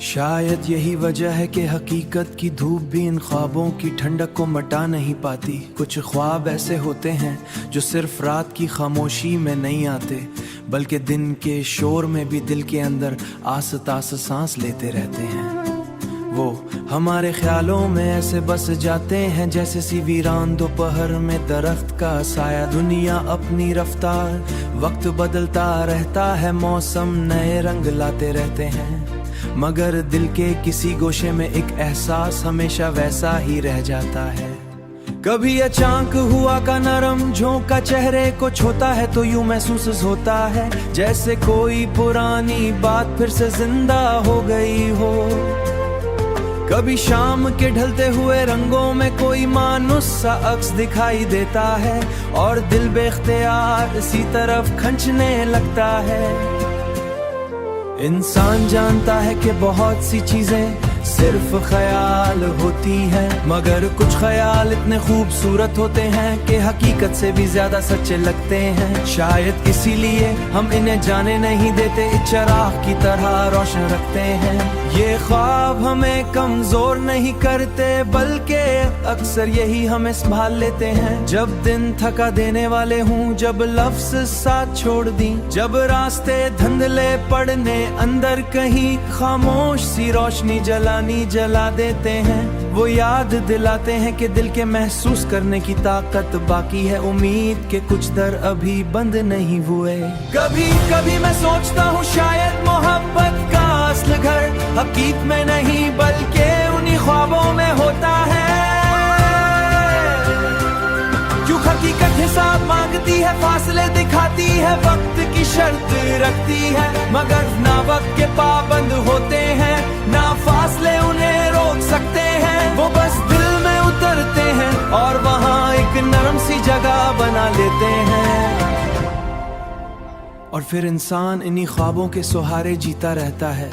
शायद यही वजह है कि हकीकत की धूप भी इन ख्वाबों की ठंडक को मिटा नहीं पाती। कुछ ख्वाब ऐसे होते हैं जो सिर्फ रात की खामोशी में नहीं आते, बल्कि दिन के शोर में भी दिल के अंदर आस-पास सांस लेते रहते हैं। वो हमारे ख्यालों में ऐसे बस जाते हैं जैसे सी वीरान दोपहर में दरख्त का साया। दुनिया अपनी रफ्तार, वक्त बदलता रहता है, मौसम नए रंग लाते रहते हैं, मगर दिल के किसी गोशे में एक एहसास हमेशा वैसा ही रह जाता है। कभी अचानक हुआ का नरम झोंका चेहरे को छूता है तो यूं महसूस होता है जैसे कोई पुरानी बात फिर से जिंदा हो गई हो। कभी शाम के ढलते हुए रंगों में कोई मानुस सा अक्स दिखाई देता है और दिल बेख्तियार इसी तरफ खंचने लगता है। इंसान जानता है कि बहुत सी चीजें सिर्फ ख्याल होती हैं, मगर कुछ ख्याल इतने खूबसूरत होते हैं कि हकीकत से भी ज्यादा सच्चे लगते हैं। शायद इसीलिए हम इन्हें जाने नहीं देते, चिराग की तरह रोशन रखते हैं। ये ख्वाब हमें कमजोर नहीं करते, बल्कि अक्सर यही हमें संभाल लेते हैं। जब दिन थका देने वाले हूँ, जब लफ्ज साथ छोड़ दी, जब रास्ते धुंधले पड़ने, अंदर कहीं खामोश सी रोशनी जला देते हैं। वो याद दिलाते हैं कि दिल के महसूस करने की ताकत बाकी है, उम्मीद के कुछ दर अभी बंद नहीं हुए। कभी कभी मैं सोचता हूँ शायद मोहब्बत का असल घर हकीकत में नहीं बल्कि उन्हीं ख्वाबों में होता है। क्यों हकीकत हिसाब मांगती है, फासले दिखाती है, वक्त की शर्त रखती है, मगर ना वक्त के पाबंद होते हैं, ना फासले उन्हें रोक सकते हैं। वो बस दिल में उतरते हैं और वहाँ एक नरम सी जगह बना लेते हैं। और फिर इंसान इन्हीं ख्वाबों के सहारे जीता रहता है।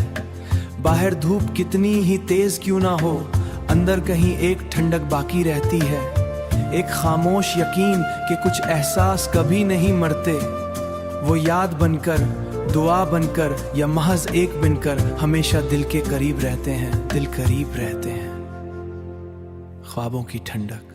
बाहर धूप कितनी ही तेज क्यों ना हो, अंदर कहीं एक ठंडक बाकी रहती है, एक खामोश यकीन कि कुछ एहसास कभी नहीं मरते। वो याद बनकर, दुआ बनकर या महज एक बनकर हमेशा दिल के करीब रहते हैं, दिल करीब रहते हैं। ख्वाबों की ठंडक।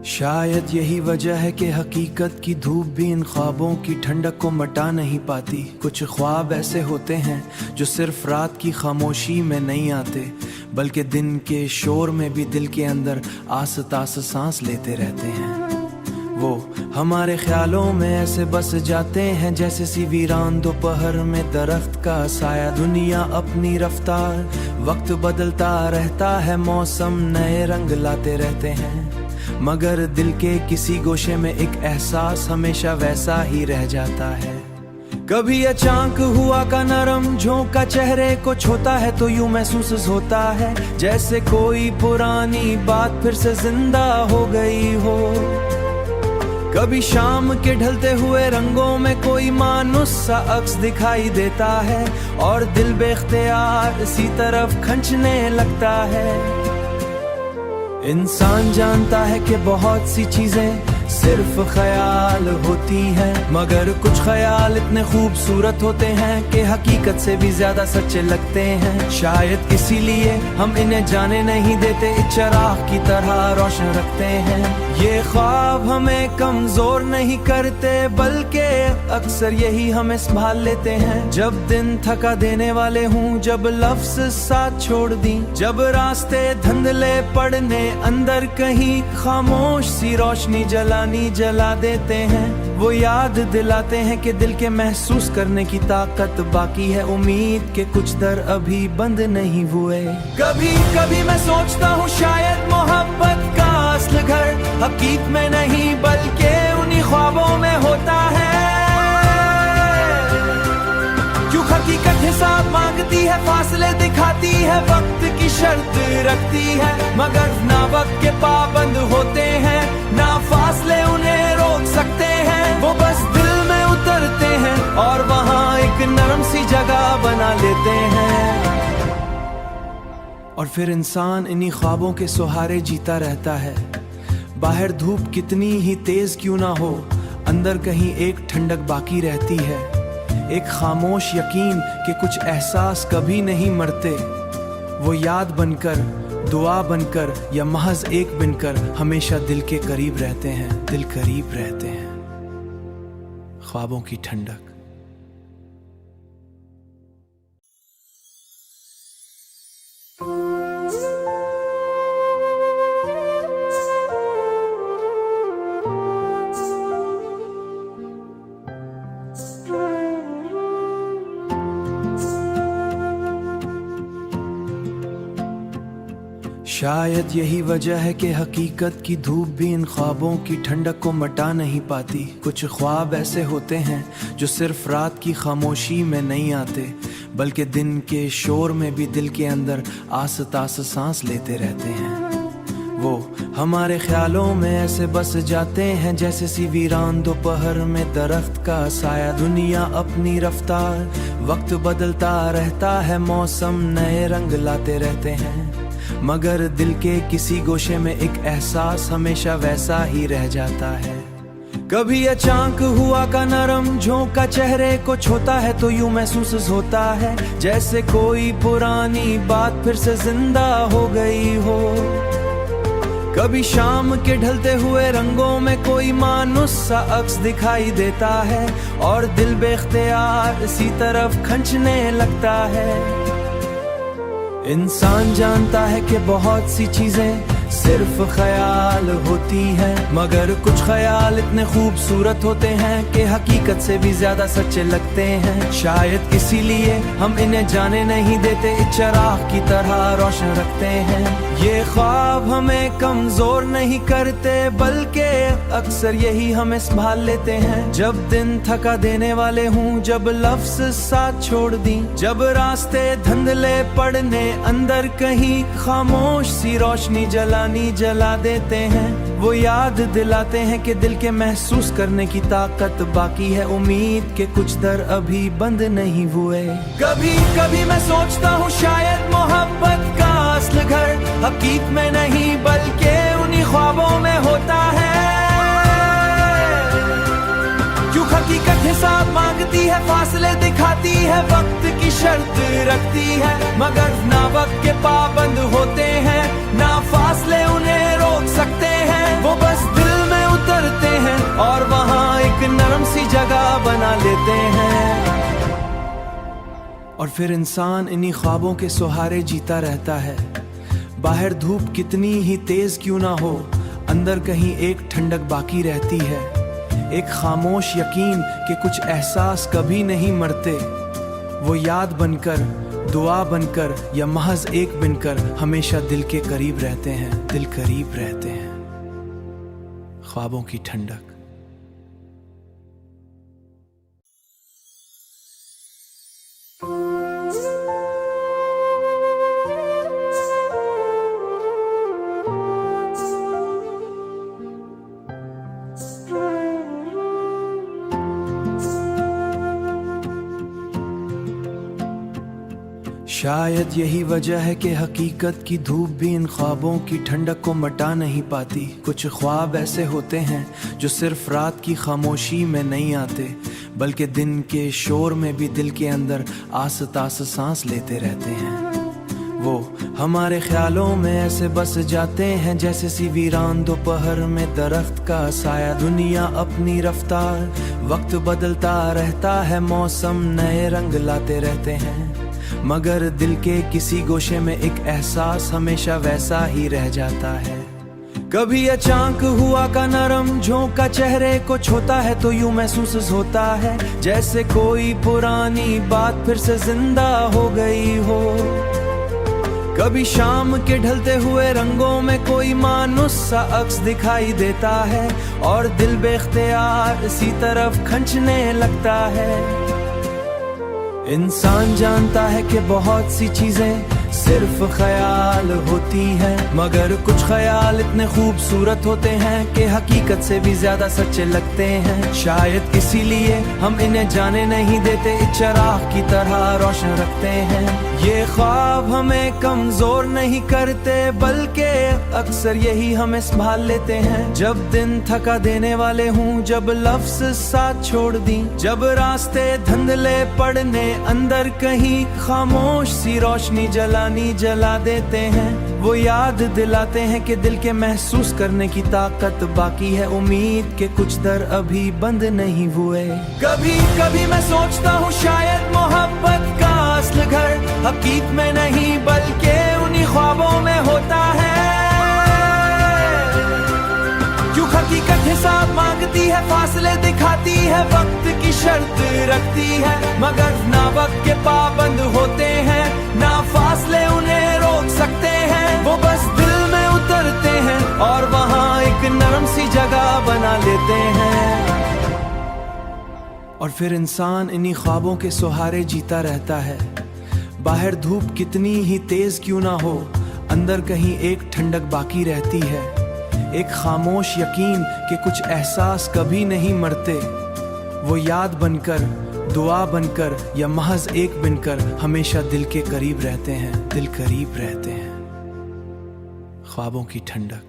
शायद यही वजह है कि हकीकत की धूप भी इन ख्वाबों की ठंडक को मिटा नहीं पाती। कुछ ख्वाब ऐसे होते हैं जो सिर्फ रात की खामोशी में नहीं आते, बल्कि दिन के शोर में भी दिल के अंदर आस-पास सांस लेते रहते हैं। वो हमारे ख्यालों में ऐसे बस जाते हैं जैसे सी वीरान दोपहर में दरख्त का साया। दुनिया अपनी रफ्तार, वक्त बदलता रहता है, मौसम नए रंग लाते रहते हैं, मगर दिल के किसी गोशे में एक एहसास हमेशा वैसा ही रह जाता है। कभी अचानक हुआ का नरम झोंका चेहरे को छूता है तो यूं महसूस होता है जैसे कोई पुरानी बात फिर से जिंदा हो गई हो। कभी शाम के ढलते हुए रंगों में कोई मानुस सा अक्स दिखाई देता है और दिल बेख्तियार इसी तरफ खंचने लगता है। इंसान जानता है कि बहुत सी चीजें सिर्फ ख्याल होती हैं, मगर कुछ ख्याल इतने खूबसूरत होते हैं कि हकीकत से भी ज्यादा सच्चे लगते हैं। शायद इसीलिए हम इन्हें जाने नहीं देते, चिराग की तरह रोशन रखते हैं। ये ख्वाब हमें कमजोर नहीं करते, बल्कि अक्सर यही हमें संभाल लेते हैं। जब दिन थका देने वाले हूँ, जब लफ्ज साथ छोड़ दी, जब रास्ते धुंधले पड़ने, अंदर कहीं खामोश सी रोशनी जला देते हैं। वो याद दिलाते हैं कि दिल के महसूस करने की ताकत बाकी है, उम्मीद के कुछ दर अभी बंद नहीं हुए। कभी कभी मैं सोचता हूँ शायद मोहब्बत का असल घर हकीकत में नहीं बल्कि उन्हीं ख्वाबों में होता है। क्यों हकीकत हिसाब मांगती है, फासले दिखाती है, वक्त की शर्त रखती है, मगर ना वक्त के पाबंद होते हैं, ना फासले उन्हें रोक सकते हैं। वो बस दिल रहते हैं। और फिर इंसान इन्हीं ख्वाबों के सहारे जीता रहता है। बाहर धूप कितनी ही तेज क्यों ना हो, अंदर कहीं एक ठंडक बाकी रहती है। एक खामोश यकीन कि कुछ एहसास कभी नहीं मरते। वो याद बनकर, दुआ बनकर या महज एक बनकर हमेशा दिल के करीब रहते हैं। दिल करीब रहते हैं। ख्वाबों की ठंडक। शायद यही वजह है कि हकीकत की धूप भी इन ख्वाबों की ठंडक को मिटा नहीं पाती। कुछ ख्वाब ऐसे होते हैं जो सिर्फ रात की खामोशी में नहीं आते, बल्कि दिन के शोर में भी दिल के अंदर आस्ता आस्ता सांस लेते रहते हैं। वो हमारे ख्यालों में ऐसे बस जाते हैं जैसे सी वीरान दोपहर में दरख्त का साया। दुनिया अपनी रफ्तार, वक्त बदलता रहता है, मौसम नए रंग लाते रहते हैं, मगर दिल के किसी गोशे में एक एहसास हमेशा वैसा ही रह जाता है। कभी अचानक हुआ का नरम झोंका चेहरे को छूता है तो यूं महसूस होता है जैसे कोई पुरानी बात फिर से जिंदा हो गई हो। कभी शाम के ढलते हुए रंगों में कोई मानुस सा अक्स दिखाई देता है और दिल बेख्तियार इसी तरफ खंचने लगता है। इंसान जानता है कि बहुत सी चीजें सिर्फ ख्याल होती हैं, मगर कुछ ख्याल इतने खूबसूरत होते हैं कि हकीकत से भी ज्यादा सच्चे लगते हैं। शायद इसीलिए हम इन्हें जाने नहीं देते, इस चिराग की तरह रोशन रखते हैं। ये ख्वाब हमें कमजोर नहीं करते, बल्कि अक्सर यही हमें संभाल लेते हैं। जब दिन थका देने वाले हूँ, जब लफ्ज साथ छोड़ दी, जब रास्ते धुंधले पड़ने, अंदर कहीं खामोश सी रोशनी जला देते हैं। वो याद दिलाते हैं कि दिल के महसूस करने की ताकत बाकी है, उम्मीद के कुछ दर अभी बंद नहीं हुए। कभी कभी मैं सोचता हूँ शायद मोहब्बत का असल घर हकीकत में नहीं बल्कि उन्हीं ख्वाबों में होता है। क्यों हकीकत हिसाब मांगती है, फासले दिखाती है, वक्त की शर्त रखती है, मगर ना वक्त के पाबंद होते हैं, ना फासले उन्हें रोक सकते हैं। वो बस दिल में उतरते हैं और वहाँ एक नरम सी जगह बना लेते हैं। और फिर इंसान इन्हीं ख्वाबों के सहारे जीता रहता है। बाहर धूप कितनी ही तेज क्यों ना हो, अंदर कहीं एक ठंडक बाकी रहती है। एक खामोश यकीन कि कुछ एहसास कभी नहीं मरते। वो याद बनकर, दुआ बनकर या महज एक बनकर हमेशा दिल के करीब रहते हैं। दिल करीब रहते हैं। ख्वाबों की ठंडक। शायद यही वजह है कि हकीकत की धूप भी इन ख्वाबों की ठंडक को मिटा नहीं पाती। कुछ ख्वाब ऐसे होते हैं जो सिर्फ रात की खामोशी में नहीं आते, बल्कि दिन के शोर में भी दिल के अंदर आस्ता आस्ता सांस लेते रहते हैं। वो हमारे ख्यालों में ऐसे बस जाते हैं जैसे सी वीरान दोपहर में दरख्त का साया। दुनिया अपनी रफ्तार, वक्त बदलता रहता है, मौसम नए रंग लाते रहते हैं, मगर दिल के किसी गोशे में एक एहसास हमेशा वैसा ही रह जाता है। कभी अचानक हुआ का नरम झोंका चेहरे को छूता है तो यूं महसूस होता है जैसे कोई पुरानी बात फिर से जिंदा हो गई हो। कभी शाम के ढलते हुए रंगों में कोई मानुस सा अक्स दिखाई देता है और दिल बेख्तियार इसी तरफ खंचने लगता है। इंसान जानता है कि बहुत सी चीजें सिर्फ ख्याल होती है। मगर कुछ ख्याल इतने खूबसूरत होते हैं कि हकीकत से भी ज्यादा सच्चे लगते हैं। शायद इसीलिए हम इन्हें जाने नहीं देते, इस चिराग की तरह रोशन रखते हैं। ये ख्वाब हमें कमजोर नहीं करते, बल्कि अक्सर यही हमें संभाल लेते हैं। जब दिन थका देने वाले हूँ, जब लफ्ज साथ छोड़ दी, जब रास्ते धुंधले पड़ने, अंदर कहीं खामोश सी रोशनी जला देते हैं। वो याद दिलाते हैं कि दिल के महसूस करने की ताकत बाकी है, उम्मीद के कुछ दर अभी बंद नहीं हुए। कभी कभी मैं सोचता हूँ शायद मोहब्बत का असल घर हकीकत में नहीं बल्कि उन्हीं ख्वाबों में होता है। क्यों हकीकत हिसाब मांगती है, फासले दिखाती है, वक्त की शर्त रखती है, मगर ना वक्त के पाबंद होते हैं, ना फासले उन्हें रोक सकते हैं। वो बस दिल में उतरते हैं और वहाँ एक नरम सी जगह बना लेते हैं। और फिर इंसान इन्हीं ख्वाबों के सहारे जीता रहता है। बाहर धूप कितनी ही तेज क्यों ना हो, अंदर कहीं एक ठंडक बाकी रहती है, एक खामोश यकीन कि कुछ एहसास कभी नहीं मरते। वो याद बनकर, दुआ बनकर या महज एक बनकर हमेशा दिल के करीब रहते हैं, दिल करीब रहते हैं। ख्वाबों की ठंडक।